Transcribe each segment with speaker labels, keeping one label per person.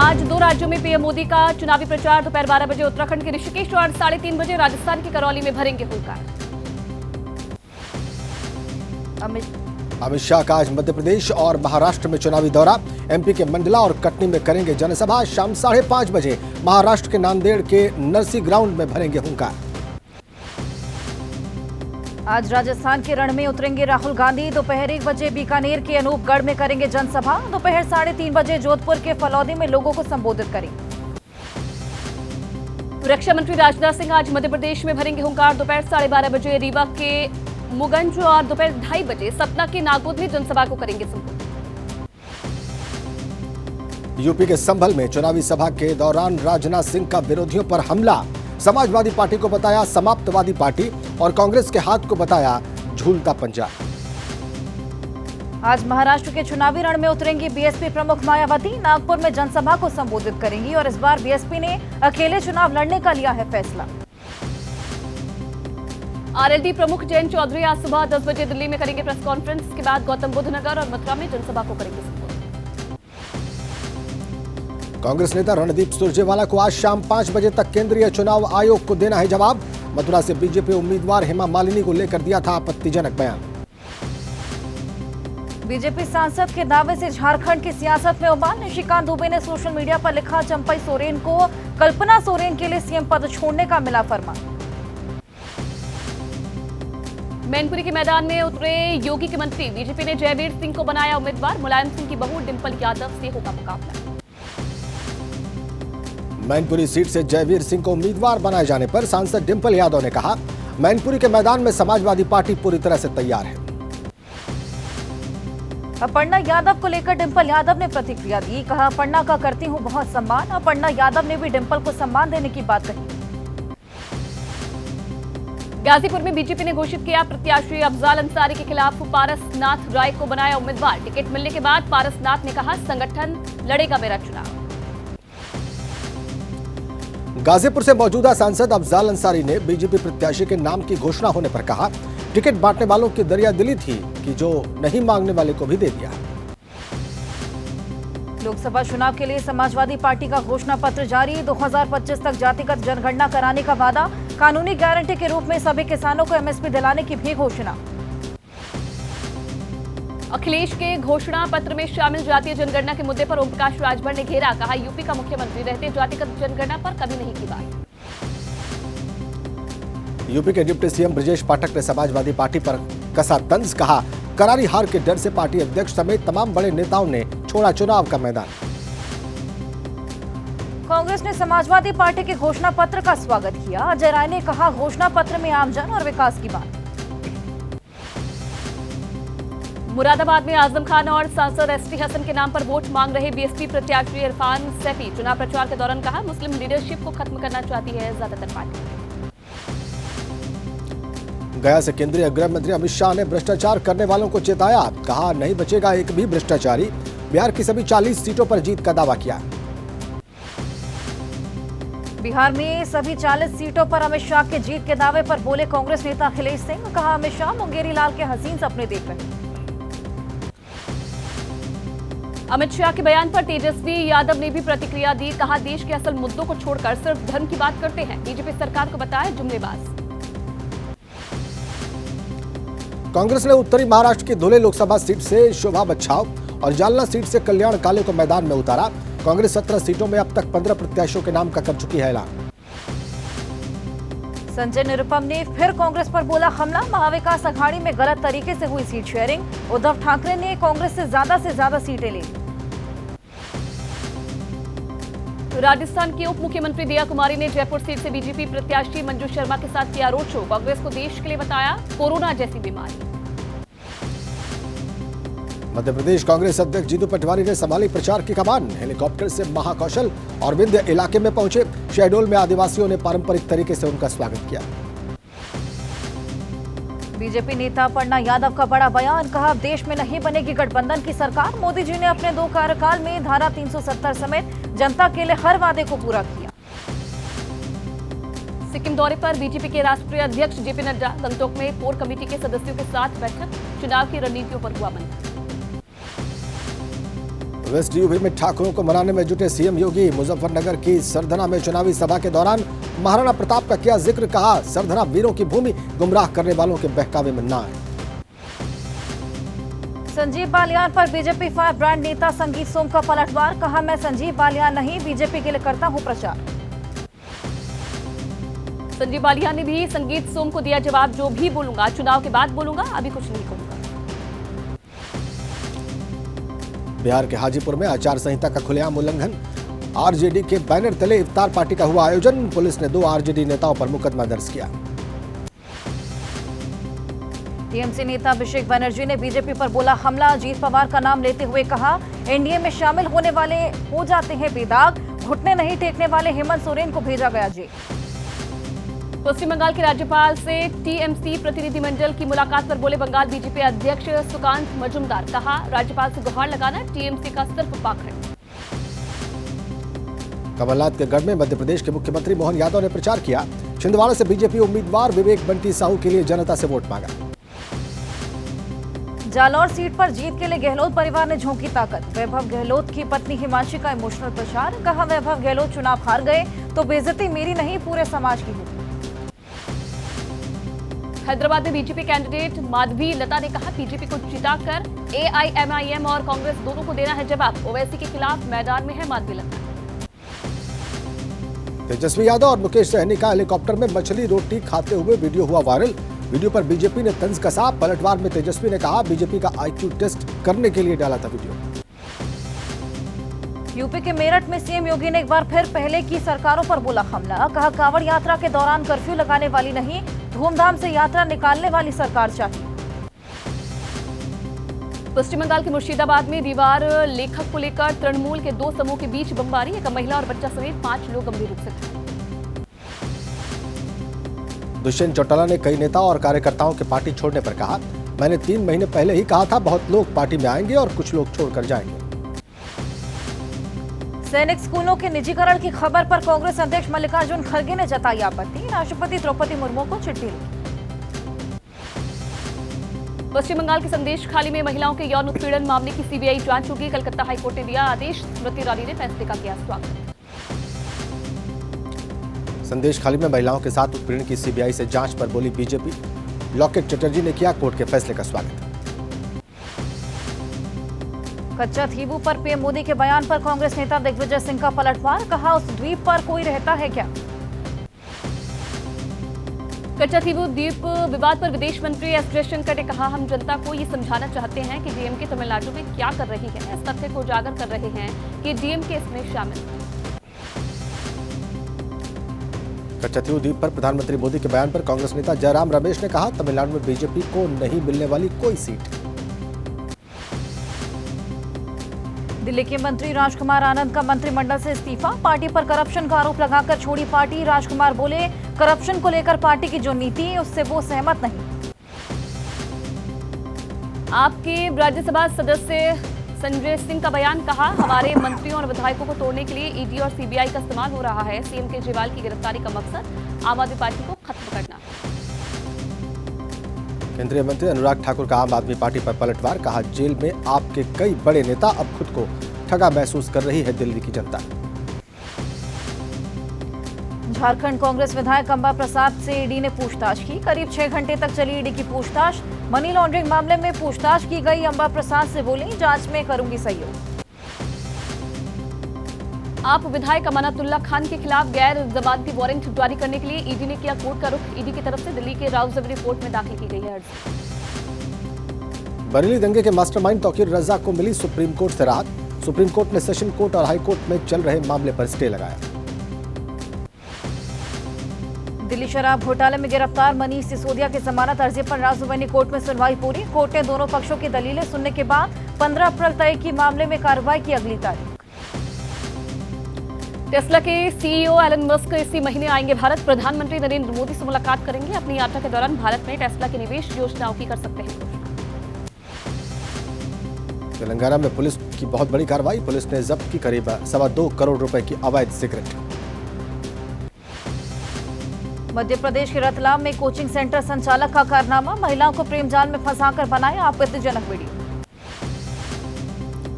Speaker 1: आज 2 राज्यों में पीएम मोदी का चुनावी प्रचार। दोपहर 12 बजे उत्तराखंड के ऋषिकेश और 3:30 बजे राजस्थान के करौली में भरेंगे हुंकार।
Speaker 2: अमित शाह का आज मध्य प्रदेश और महाराष्ट्र में चुनावी दौरा। एमपी के मंडला और कटनी में करेंगे जनसभा। शाम 5:30 बजे महाराष्ट्र के नांदेड़ के नरसी ग्राउंड में भरेंगे हुंकार।
Speaker 3: आज राजस्थान के रण में उतरेंगे राहुल गांधी। दोपहर 1 बजे बीकानेर के अनूपगढ़ में करेंगे जनसभा। दोपहर 3:30 बजे जोधपुर के फलौदी में लोगों को संबोधित करेंगे।
Speaker 1: रक्षा मंत्री राजनाथ सिंह आज मध्य प्रदेश में भरेंगे हुंकार। दोपहर 12:30 बजे रीवा के मुगंज और दोपहर 2:30 बजे सतना के नागौद में जनसभा को करेंगे संबोधित।
Speaker 2: यूपी के संभल में चुनावी सभा के दौरान राजनाथ सिंह का विरोधियों पर हमला। समाजवादी पार्टी को बताया समाप्तवादी पार्टी और कांग्रेस के हाथ को बताया झूलता पंजा।
Speaker 3: आज महाराष्ट्र के चुनावी रण में उतरेंगी बीएसपी प्रमुख मायावती। नागपुर में जनसभा को संबोधित करेंगी और इस बार बीएसपी ने अकेले चुनाव लड़ने का लिया है फैसला।
Speaker 1: आरएलडी प्रमुख जयंत चौधरी आज सुबह 10 बजे दिल्ली में करेंगे प्रेस कॉन्फ्रेंस। इसके बाद गौतम बुद्ध नगर और मथुरा में जनसभा को करेंगे संबोधित।
Speaker 2: कांग्रेस नेता रणदीप सुरजेवाला को आज शाम 5 बजे तक केंद्रीय चुनाव आयोग को देना है जवाब। मथुरा से बीजेपी उम्मीदवार हेमा मालिनी को लेकर दिया था आपत्तिजनक बयान।
Speaker 3: बीजेपी सांसद के दावे से झारखंड की सियासत में उबाल। निशिकांत दुबे ने सोशल मीडिया पर लिखा, चंपई सोरेन को कल्पना सोरेन के लिए सीएम पद छोड़ने का मिला फरमान।
Speaker 1: मैनपुरी के मैदान में उतरे योगी के मंत्री। बीजेपी ने जयवीर सिंह को बनाया उम्मीदवार। मुलायम सिंह की बहू डिंपल यादव से होगा मुकाबला।
Speaker 2: मैनपुरी सीट से जयवीर सिंह को उम्मीदवार बनाए जाने पर सांसद डिंपल यादव ने कहा, मैनपुरी के मैदान में समाजवादी पार्टी पूरी तरह से तैयार है।
Speaker 3: अपर्णा यादव को लेकर डिंपल यादव ने प्रतिक्रिया दी। कहा, अपर्णा का करती हूं बहुत सम्मान। अपर्णा यादव ने भी डिंपल को सम्मान देने की बात कही।
Speaker 1: गाजीपुर में बीजेपी ने घोषित किया प्रत्याशी अफजाल अंसारी के खिलाफ पारसनाथ राय को बनाया उम्मीदवार। टिकट मिलने के बाद पारसनाथ ने कहा, संगठन लड़ेगा मेरा चुनाव।
Speaker 2: गाजीपुर से मौजूदा सांसद अफजाल अंसारी ने बीजेपी प्रत्याशी के नाम की घोषणा होने पर कहा, टिकट बांटने वालों की दरियादिली थी कि जो नहीं मांगने वाले को भी दे दिया।
Speaker 3: लोकसभा चुनाव के लिए समाजवादी पार्टी का घोषणा पत्र जारी। 2025 तक जातिगत जनगणना कराने का वादा। कानूनी गारंटी के रूप में सभी किसानों को एमएसपी दिलाने की भी घोषणा।
Speaker 1: अखिलेश के घोषणा पत्र में शामिल जातीय जनगणना के मुद्दे पर ओम प्रकाश राजभर ने घेरा। कहा, यूपी का मुख्यमंत्री रहते जातिगत जनगणना पर कभी नहीं की बात।
Speaker 2: यूपी के डिप्टी सीएम ब्रजेश पाठक ने समाजवादी पार्टी पर कसा तंज। कहा, करारी हार के डर से पार्टी अध्यक्ष समेत तमाम बड़े नेताओं ने छोड़ा चुनाव का मैदान।
Speaker 3: कांग्रेस ने समाजवादी पार्टी के घोषणा पत्र का स्वागत किया। अजय राय ने कहा, घोषणा पत्र में आमजन और विकास की बात।
Speaker 1: मुरादाबाद में आजम खान और सांसद एसटी हसन के नाम पर वोट मांग रहे बीएसपी प्रत्याशी इरफान सैफी। चुनाव प्रचार के दौरान कहा, मुस्लिम लीडरशिप को खत्म करना चाहती है ज्यादातर पार्टी।
Speaker 2: गया से केंद्रीय गृह मंत्री अमित शाह ने भ्रष्टाचार करने वालों को चेताया। कहा, नहीं बचेगा एक भी भ्रष्टाचारी। बिहार की सभी 40 सीटों पर जीत का दावा किया।
Speaker 3: बिहार में सभी 40 सीटों पर अमित शाह के जीत के दावे पर बोले कांग्रेस नेता अखिलेश सिंह। कहा, अमित शाह मुंगेरी लाल के हसीन सपने देख रहे हैं।
Speaker 1: अमित शाह के बयान पर तेजस्वी यादव ने भी प्रतिक्रिया दी। कहा, देश के असल मुद्दों को छोड़कर सिर्फ धर्म की बात करते हैं। बीजेपी सरकार को बताया जुमलेबाज।
Speaker 2: कांग्रेस ने उत्तरी महाराष्ट्र की धुले लोकसभा सीट से शोभा बच्छाव और जालना सीट से कल्याण काले को मैदान में उतारा। कांग्रेस 17 सीटों में अब तक 15 प्रत्याशियों के नाम का कर चुकी है ऐलान।
Speaker 3: संजय निरुपम ने फिर कांग्रेस पर बोला हमला। महाविकास अघाड़ी में गलत तरीके से हुई सीट शेयरिंग। उद्धव ठाकरे ने कांग्रेस से ज्यादा सीटें ली।
Speaker 1: राजस्थान की उप मुख्यमंत्री दिया कुमारी ने जयपुर सीट से बीजेपी प्रत्याशी मंजू शर्मा के साथ किया रोड शो। कांग्रेस को देश के लिए बताया कोरोना जैसी बीमारी।
Speaker 2: मध्य प्रदेश कांग्रेस अध्यक्ष जीतू पटवारी ने संभाली प्रचार की कमान। हेलीकॉप्टर से महाकौशल और विंध्य इलाके में पहुंचे। शहडोल में आदिवासियों ने पारंपरिक तरीके से उनका स्वागत किया।
Speaker 3: बीजेपी नेता अपर्णा यादव का बड़ा बयान। कहा, देश में नहीं बनेगी गठबंधन की सरकार। मोदी जी ने अपने 2 कार्यकाल में धारा 370 समेत जनता के लिए हर वादे को पूरा किया।
Speaker 1: सिक्किम दौरे पर बीजेपी के राष्ट्रीय अध्यक्ष जेपी नड्डा। गंगटोक में कोर कमेटी के सदस्यों के साथ बैठक। चुनाव की रणनीतियों पर हुआ मंथन।
Speaker 2: वेस्ट यूपी में ठाकुरों को मनाने में जुटे सीएम योगी। मुजफ्फरनगर की सरधना में चुनावी सभा के दौरान महाराणा प्रताप का किया जिक्र। कहा, सरधना वीरों की भूमि, गुमराह करने वालों के बहकावे में ना आए।
Speaker 3: संजीव बालियान पर बीजेपी फायर ब्रांड नेता संगीत सोम का पलटवार। कहा, मैं संजीव बालियान नहीं, बीजेपी के लिए करता हूं प्रचार।
Speaker 1: संजीव बालियान ने भी संगीत सोम को दिया जवाब, जो भी बोलूंगा चुनाव के बाद बोलूंगा, अभी कुछ नहीं कहूंगा।
Speaker 2: बिहार के हाजीपुर में आचार संहिता का खुलेआम उल्लंघन। आरजेडी के बैनर तले इफ्तार पार्टी का हुआ आयोजन। पुलिस ने 2 आरजेडी नेताओं पर मुकदमा दर्ज किया।
Speaker 3: टीएमसी नेता अभिषेक बनर्जी ने बीजेपी पर बोला हमला। अजीत पवार का नाम लेते हुए कहा, एनडीए में शामिल होने वाले हो जाते हैं बेदाग, घुटने नहीं टेकने वाले हेमंत सोरेन को भेजा गया जेल।
Speaker 1: पश्चिम बंगाल के राज्यपाल से टीएमसी प्रतिनिधिमंडल की मुलाकात पर बोले बंगाल बीजेपी अध्यक्ष सुकांत मजूमदार। कहा, राज्यपाल से गुहार लगाना टीएमसी का सिर्फ पाखंड।
Speaker 2: कमलनाथ के गढ़ में मध्य प्रदेश के मुख्यमंत्री मोहन यादव ने प्रचार किया। छिंदवाड़ा से बीजेपी उम्मीदवार विवेक बंटी साहू के लिए जनता से वोट मांगा।
Speaker 3: जालौर सीट पर जीत के लिए गहलोत परिवार ने झोंकी ताकत। वैभव गहलोत की पत्नी हिमांशी का इमोशनल प्रचार। कहा, वैभव गहलोत चुनाव हार गए तो बेइज्जती मेरी नहीं, पूरे समाज की होगी।
Speaker 1: हैदराबाद में बीजेपी कैंडिडेट माधवी लता ने कहा, बीजेपी को जिताकर एआईएमआईएम और कांग्रेस दोनों को देना है जवाब। ओवैसी के खिलाफ मैदान में है माधवी लता।
Speaker 2: तेजस्वी यादव और मुकेश सहनी का हेलीकॉप्टर में मछली रोटी खाते हुए वीडियो हुआ वायरल। वीडियो पर बीजेपी ने तंज कसा। पलटवार में तेजस्वी ने कहा, बीजेपी का आईक्यू टेस्ट करने के लिए डाला था वीडियो।
Speaker 3: यूपी के मेरठ में सीएम योगी ने एक बार फिर पहले की सरकारों पर बोला हमला। कहा, कांवड़ यात्रा के दौरान कर्फ्यू लगाने वाली नहीं, धूमधाम से यात्रा निकालने वाली सरकार चाहिए।
Speaker 1: पश्चिम बंगाल के मुर्शिदाबाद में दीवार लेखक को लेकर तृणमूल के 2 समूह के बीच बमबारी। एक महिला और बच्चा समेत 5 लोग गंभीर रूप से घायल।
Speaker 2: दुष्यंत चौटाला ने कई नेताओं और कार्यकर्ताओं के पार्टी छोड़ने पर कहा, मैंने 3 महीने पहले ही कहा था बहुत लोग पार्टी में आएंगे और कुछ लोग छोड़कर जाएंगे।
Speaker 3: सैनिक स्कूलों के निजीकरण की खबर पर कांग्रेस अध्यक्ष मल्लिकार्जुन खड़गे ने जताई आपत्ति। राष्ट्रपति द्रौपदी मुर्मू को चिट्ठी लिखी।
Speaker 1: पश्चिम बंगाल के संदेश खाली में महिलाओं के यौन उत्पीड़न मामले की सीबीआई जांच होगी। कलकत्ता हाईकोर्ट ने दिया आदेश। स्मृति ईरानी ने फैसले का किया स्वागत।
Speaker 2: संदेश खाली में महिलाओं के साथ उत्पीड़न की सीबीआई से जांच पर बोली बीजेपी। लॉकेट चटर्जी ने किया कोर्ट के फैसले का स्वागत।
Speaker 3: कच्चा थीबू पर पीएम मोदी के बयान पर कांग्रेस नेता दिग्विजय सिंह का पलटवार। कहा, उस द्वीप पर कोई रहता है क्या।
Speaker 1: कच्चा थीबू द्वीप विवाद पर विदेश मंत्री एस जयशंकर ने कहा, हम जनता को ये समझाना चाहते हैं कि डीएमके तमिलनाडु में क्या कर रही है। इस तथ्य को उजागर कर रहे हैं कि डीएमके इसमें शामिल है।
Speaker 2: कच्चा थीबू द्वीप पर प्रधानमंत्री मोदी के बयान पर कांग्रेस नेता जयराम रमेश ने कहा, तमिलनाडु में बीजेपी को नहीं मिलने वाली कोई सीट।
Speaker 3: दिल्ली के मंत्री राजकुमार आनंद का मंत्रिमंडल से इस्तीफा। पार्टी पर करप्शन का आरोप लगाकर छोड़ी पार्टी। राजकुमार बोले, करप्शन को लेकर पार्टी की जो नीति है उससे वो सहमत नहीं। आपके
Speaker 1: राज्यसभा सदस्य संजय सिंह का बयान। कहा, हमारे मंत्रियों और विधायकों को तोड़ने के लिए ईडी और सीबीआई का इस्तेमाल हो रहा है। सीएम केजरीवाल की गिरफ्तारी का मकसद आम आदमी पार्टी को खत्म करना।
Speaker 2: केंद्रीय मंत्री अनुराग ठाकुर का आम आदमी पार्टी पर पलटवार। कहा, जेल में आपके कई बड़े नेता अब खुद को ठगा महसूस कर रही है दिल्ली की जनता।
Speaker 3: झारखंड कांग्रेस विधायक अंबा प्रसाद से ईडी ने पूछताछ की। करीब 6 घंटे तक चली ईडी की पूछताछ। मनी लॉन्ड्रिंग मामले में पूछताछ की गई। अंबा प्रसाद से बोली, जांच में करूंगी सहयोग।
Speaker 1: आप विधायक अमानतुल्लाह खान के खिलाफ गैर जमानती वारंट जारी करने के लिए ईडी ने किया कोर्ट का रुख। ईडी की तरफ से दिल्ली के राउज़ेवरी कोर्ट में दाखिल की गई है अर्जी।
Speaker 2: बरेली दंगे के मास्टरमाइंड तौकीर रजा को मिली सुप्रीम कोर्ट से राहत। सुप्रीम कोर्ट ने सेशन कोर्ट और हाई कोर्ट में चल रहे मामले पर स्टे लगाया।
Speaker 3: दिल्ली शराब घोटाले में गिरफ्तार मनीष सिसोदिया की जमानत अर्जी पर राजधानी कोर्ट में सुनवाई पूरी। कोर्ट ने दोनों पक्षों की दलीलें सुनने के बाद 15 अप्रैल तय की मामले में कार्रवाई की अगली तारीख।
Speaker 1: टेस्ला के सीईओ एलन मस्क इसी महीने आएंगे भारत। प्रधानमंत्री नरेंद्र मोदी से मुलाकात करेंगे। अपनी यात्रा के दौरान भारत में टेस्ला की निवेश योजनाओं की कर सकते हैं घोषणा।
Speaker 2: तेलंगाना में पुलिस की बहुत बड़ी कार्रवाई। पुलिस ने जब्त की करीब 2.25 करोड़ रुपए की अवैध सिगरेट।
Speaker 3: मध्य प्रदेश के रतलाम में कोचिंग सेंटर संचालक का कारनामा। महिलाओं को प्रेम जाल में फंसाकर बनाया आपत्तिजनक वीडियो।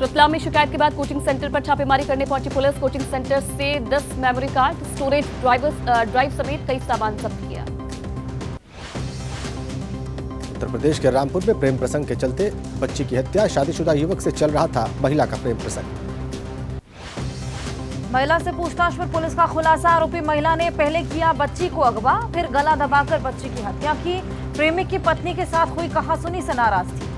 Speaker 1: रतलाम में शिकायत के बाद कोचिंग सेंटर पर छापेमारी करने पहुंची पुलिस। कोचिंग सेंटर से 10 मेमोरी कार्ड, स्टोरेज ड्राइव समेत कई सामान जब्त किया।
Speaker 2: उत्तर प्रदेश के रामपुर में प्रेम प्रसंग के चलते बच्ची की हत्या। शादीशुदा युवक से चल रहा था महिला का प्रेम प्रसंग।
Speaker 3: महिला से पूछताछ पर पुलिस का खुलासा। आरोपी महिला ने पहले किया बच्ची को अगवा, फिर गला दबाकर बच्ची की हत्या की। प्रेमिक की पत्नी के साथ हुई कहासुनी से नाराज थी।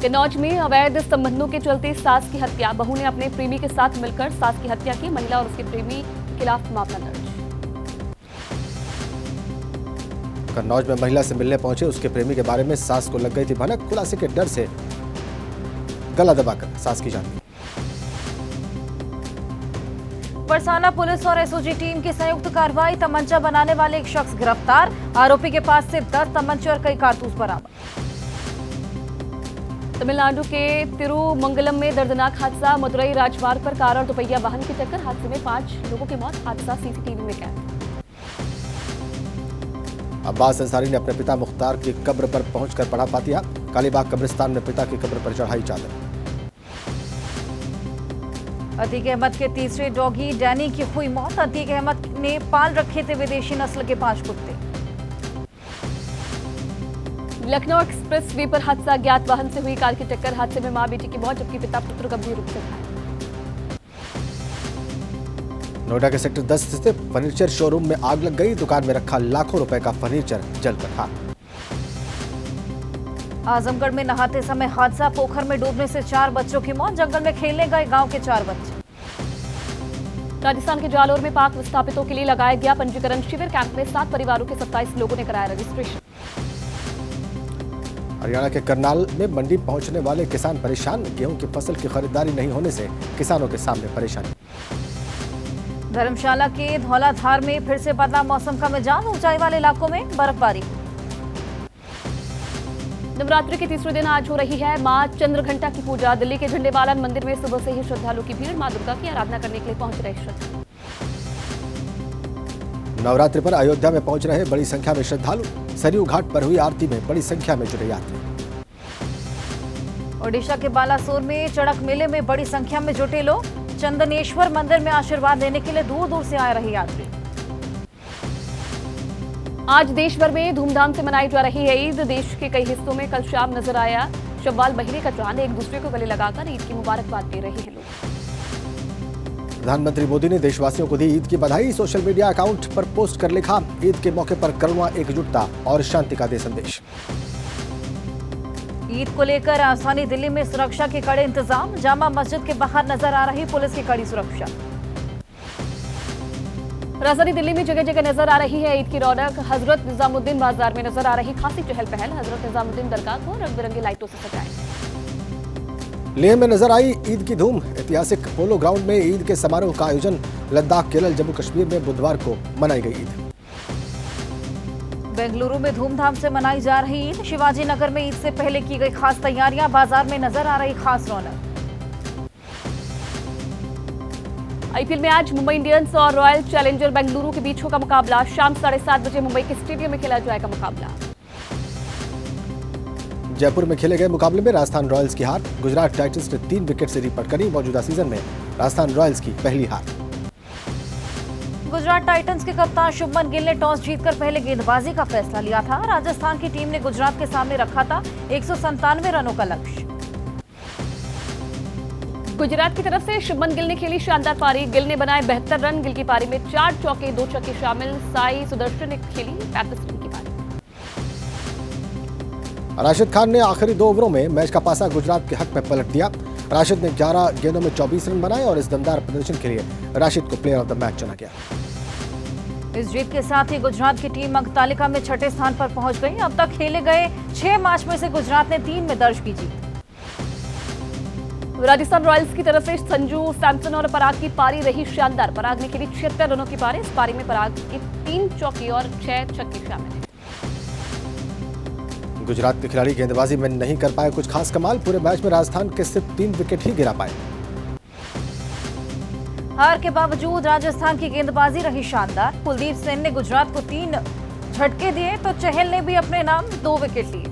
Speaker 1: कन्नौज में अवैध संबंधों के चलते सास की हत्या। बहू ने अपने प्रेमी के साथ मिलकर सास की हत्या की। महिला और उसके प्रेमी के खिलाफ मामला दर्ज।
Speaker 2: कन्नौज में महिला से मिलने पहुंचे उसके प्रेमी के बारे में सास को लग गई थी भनक। खुलासे के डर से गला दबाकर सास की जान ली।
Speaker 3: बरसाना पुलिस और एसओजी टीम की संयुक्त कार्रवाई। तमंचा बनाने वाले एक शख्स गिरफ्तार। आरोपी के पास से 10 तमंचे और कई कारतूस बरामद।
Speaker 1: तमिलनाडु के तिरुमंगलम में दर्दनाक हादसा। मदुरई राजमार्ग पर कार और दोपहिया वाहन की टक्कर। हादसे में 5 लोगों की मौत। हादसा सीसीटीवी में कैद।
Speaker 2: अब्बास अंसारी ने अपने पिता मुख्तार की कब्र पर पहुंचकर पढ़ा फातिहा। कालीबाग कब्रिस्तान में पिता की कब्र पर चढ़ाई चादर।
Speaker 3: अतीक अहमद के तीसरे डॉगी डैनी की हुई मौत। अतीक अहमद ने पाल रखे थे विदेशी नस्ल के 5 कुत्ते।
Speaker 1: लखनऊ एक्सप्रेस वे पर हादसा। अज्ञात वाहन से हुई कार की टक्कर। हादसे में मां बेटी की मौत, जबकि पिता पुत्र गंभीर रूप से घायल।
Speaker 2: नोएडा के सेक्टर 10 स्थित फर्नीचर शोरूम में आग लग गई। दुकान में रखा लाखों रुपए का फर्नीचर जलकर खाक।
Speaker 3: आजमगढ़ में नहाते समय हादसा। पोखर में डूबने से 4 बच्चों की मौत। जंगल में खेलने गए गांव के 4 बच्चे।
Speaker 1: राजस्थान के जालोर में पाक विस्थापितों के लिए लगाया गया पंजीकरण शिविर। कैंप में 7 परिवारों के 27 लोगों ने कराया रजिस्ट्रेशन।
Speaker 2: हरियाणा के करनाल में मंडी पहुंचने वाले किसान परेशान। गेहूं की फसल की खरीदारी नहीं होने से किसानों के सामने परेशानी।
Speaker 3: धर्मशाला के धौलाधार में फिर से बदला मौसम का मिजाज। ऊंचाई वाले इलाकों में बर्फबारी।
Speaker 1: नवरात्रि के तीसरे दिन आज हो रही है मां चंद्रघंटा की पूजा। दिल्ली के झंडेवालन मंदिर में सुबह से ही श्रद्धालुओं की भीड़। मां दुर्गा की आराधना करने के लिए पहुंच रहे श्रद्धालु।
Speaker 2: नवरात्रि पर अयोध्या में पहुंच रहे बड़ी संख्या में श्रद्धालु। सरयू घाट पर हुई आरती में बड़ी संख्या में जुटे यात्री।
Speaker 3: ओडिशा के बालासोर में चड़क मेले में बड़ी संख्या में जुटे लोग। चंदनेश्वर मंदिर में आशीर्वाद लेने के लिए दूर दूर से आ रहे यात्री।
Speaker 1: आज देश भर में धूमधाम से मनाई जा रही है ईद। देश के कई हिस्सों में कल शाम नजर आया शव्वाल महीने का चांद। एक दूसरे को गले लगाकर ईद की मुबारकबाद दे रहे हैं लोग।
Speaker 2: प्रधानमंत्री मोदी ने देशवासियों को दी ईद की बधाई। सोशल मीडिया अकाउंट पर पोस्ट कर लिखा, ईद के मौके पर करुणा, एकजुटता और शांति का दे संदेश।
Speaker 3: ईद को लेकर राजधानी दिल्ली में सुरक्षा के कड़े इंतजाम। जामा मस्जिद के बाहर नजर आ रही पुलिस की कड़ी सुरक्षा।
Speaker 1: राजधानी दिल्ली में जगह जगह नजर आ रही है ईद की रौनक। हजरत निजामुद्दीन बाजार में नजर आ रही खासी चहल पहल। हजरत निजामुद्दीन दरगाह को रंग बिरंगे लाइटों से सजाया।
Speaker 2: लेह में नजर आई ईद की धूम। ऐतिहासिक पोलो ग्राउंड में ईद के समारोह का आयोजन। लद्दाख, केरल, जम्मू कश्मीर में बुधवार को मनाई गई ईद।
Speaker 3: बेंगलुरु में धूमधाम से मनाई जा रही ईद। शिवाजी नगर में ईद से पहले की गई खास तैयारियां। बाजार में नजर आ रही खास रौनक।
Speaker 1: आईपीएल में आज मुंबई इंडियंस और रॉयल चैलेंजर बेंगलुरु के बीच होगा मुकाबला। शाम 7:30 बजे मुंबई के स्टेडियम में खेला जाएगा मुकाबला।
Speaker 2: जयपुर में खेले गए मुकाबले में राजस्थान रॉयल्स की हार। गुजरात टाइटंस ने 3 विकेट से रिपट करी। मौजूदा सीजन में राजस्थान रॉयल्स की पहली हार।
Speaker 3: गुजरात टाइटंस के कप्तान शुभमन गिल ने टॉस जीतकर पहले गेंदबाजी का फैसला लिया था। राजस्थान की टीम ने गुजरात के सामने रखा था 197 रनों का लक्ष्य।
Speaker 1: गुजरात की तरफ से शुभमन गिल ने खेली शानदार पारी। गिल ने बनाए 72 रन। गिल की पारी में 4 चौके 2 छक्के शामिल। साई सुदर्शन ने खेली 35 रन की पारी।
Speaker 2: राशिद खान ने आखिरी 2 ओवरों में मैच का पासा गुजरात के हक में पलट दिया। राशिद ने 11 गेंदों में 24 रन बनाए और इस दमदार प्रदर्शन के लिए राशिद को प्लेयर ऑफ द मैच चुना गया।
Speaker 3: इस जीत के साथ ही गुजरात की टीम अंक तालिका में 6ठे स्थान पर पहुंच गई। अब तक खेले गए 6 मैच में से गुजरात ने 3 में दर्ज की जीत।
Speaker 1: राजस्थान रॉयल्स की तरफ से संजू सैमसन और पराग की पारी रही शानदार। पराग ने खेली 76 रनों की पारी। इस पारी में पराग के 3 चौके और 6 छक्के शामिल हैं।
Speaker 2: गुजरात के खिलाड़ी गेंदबाजी में नहीं कर पाए कुछ खास कमाल। पूरे मैच में राजस्थान के सिर्फ 3 विकेट ही गिरा पाए।
Speaker 3: हार के बावजूद राजस्थान की गेंदबाजी रही शानदार। कुलदीप सेन ने गुजरात को 3 झटके दिए तो चहल ने भी अपने नाम 2 विकेट लिए।